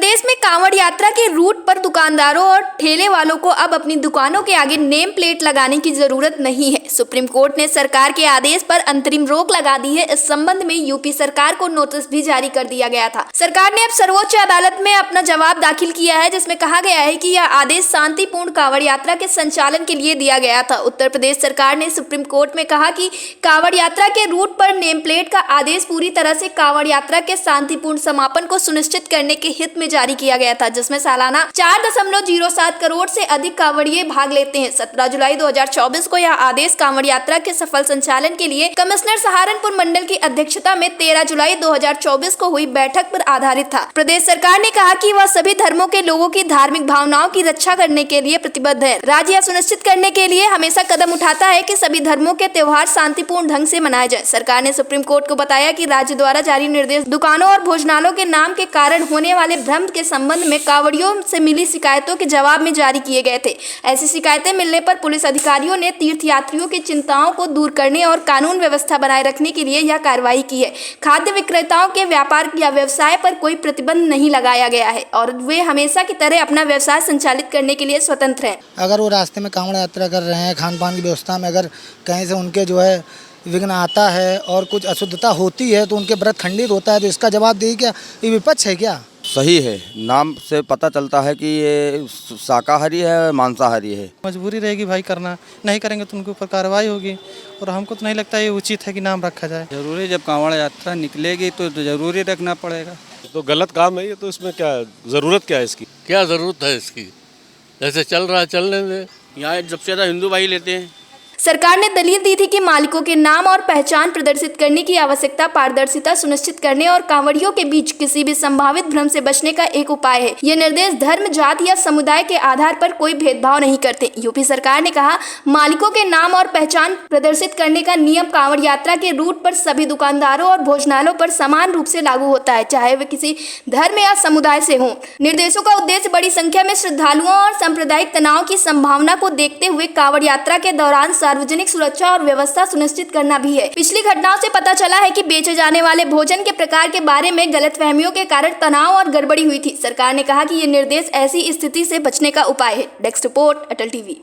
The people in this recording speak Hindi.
प्रदेश में कांवड़ यात्रा के रूट पर दुकानदारों और ठेले वालों को अब अपनी दुकानों के आगे नेम प्लेट लगाने की जरूरत नहीं है। सुप्रीम कोर्ट ने सरकार के आदेश पर अंतरिम रोक लगा दी है। इस संबंध में यूपी सरकार को नोटिस भी जारी कर दिया गया था। सरकार ने अब सर्वोच्च अदालत में अपना जवाब दाखिल किया है, जिसमें कहा गया है कि यह आदेश शांतिपूर्ण कांवड़ यात्रा के संचालन के लिए दिया गया था। उत्तर प्रदेश सरकार ने सुप्रीम कोर्ट में कहा कि कांवड़ यात्रा के रूट पर नेम प्लेट का आदेश पूरी तरह से कांवड़ यात्रा के शांतिपूर्ण समापन को सुनिश्चित करने के हित में जारी किया गया था, जिसमें सालाना 4.07 करोड़ से अधिक कांवड़िए भाग लेते हैं। 17 जुलाई 2024 को यह आदेश कांवड़ यात्रा के सफल संचालन के लिए कमिश्नर सहारनपुर मंडल की अध्यक्षता में 13 जुलाई 2024 को हुई बैठक पर आधारित था। प्रदेश सरकार ने कहा कि वह सभी धर्मों के लोगों की धार्मिक भावनाओं की रक्षा करने के लिए प्रतिबद्ध है। राज्य यह सुनिश्चित करने के लिए हमेशा कदम उठाता है कि सभी धर्मों के त्योहार शांतिपूर्ण ढंग से मनाए जाए। सरकार ने सुप्रीम कोर्ट को बताया कि राज्य द्वारा जारी निर्देश दुकानों और भोजनालयों के नाम के कारण होने वाले भ्रम के संबंध में कांवड़ियों से मिली शिकायतों के जवाब में जारी किए गए थे। ऐसी शिकायतें मिलने पर पुलिस अधिकारियों ने तीर्थयात्रियों की चिंताओं को दूर करने और कानून व्यवस्था बनाए रखने के लिए यह कार्रवाई की है। खाद्य विक्रेताओं के व्यापार या व्यवसाय पर कोई प्रतिबंध नहीं लगाया गया है और वे हमेशा की तरह अपना व्यवसाय संचालित करने के लिए स्वतंत्र हैं। अगर वो रास्ते में कांवड़ यात्रा कर रहे हैं, खान पान की व्यवस्था में अगर कहीं से उनके जो है विघ्न आता है और कुछ अशुद्धता होती है तो उनके व्रत खंडित होता है, तो इसका जवाब दें क्या ये विपक्ष है क्या? सही है, नाम से पता चलता है कि ये शाकाहारी है, मांसाहारी है। मजबूरी रहेगी भाई, करना नहीं करेंगे तो उनके ऊपर कार्रवाई होगी और हमको तो नहीं लगता ये उचित है कि नाम रखा जाए। जरूरी, जब कांवड़ यात्रा निकलेगी तो जरूरी रखना पड़ेगा। तो गलत काम है ये, तो इसमें क्या ज़रूरत क्या है इसकी? क्या ज़रूरत है इसकी? जैसे चल रहा है चलने दे। यहाँ सबसे ज़्यादा हिंदू भाई लेते हैं। सरकार ने दलील दी थी कि मालिकों के नाम और पहचान प्रदर्शित करने की आवश्यकता पारदर्शिता सुनिश्चित करने और कांवड़ियों के बीच किसी भी संभावित भ्रम से बचने का एक उपाय है। ये निर्देश धर्म, जाति या समुदाय के आधार पर कोई भेदभाव नहीं करते। यूपी सरकार ने कहा, मालिकों के नाम और पहचान प्रदर्शित करने का नियम कांवड़ यात्रा के रूट पर सभी दुकानदारों और भोजनालयों पर समान रूप से लागू होता है, चाहे वे किसी धर्म या समुदाय से हों। निर्देशों का उद्देश्य बड़ी संख्या में श्रद्धालुओं और सांप्रदायिक तनाव की संभावना को देखते हुए कांवड़ यात्रा के दौरान सार्वजनिक सुरक्षा और व्यवस्था सुनिश्चित करना भी है। पिछली घटनाओं से पता चला है कि बेचे जाने वाले भोजन के प्रकार के बारे में गलतफहमियों के कारण तनाव और गड़बड़ी हुई थी। सरकार ने कहा कि ये निर्देश ऐसी स्थिति से बचने का उपाय है। डेस्क रिपोर्ट, अटल टीवी।